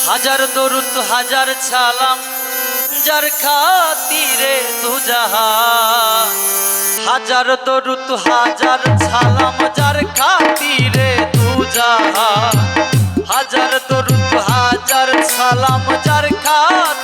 হাজার দরুদ হাজার সালাম যার খাতিরে দুজাহান। হাজার দরুদ হাজার সালাম যার খাতিরে দুজাহান। হাজার দরুদ হাজার সালাম যার খাতিরে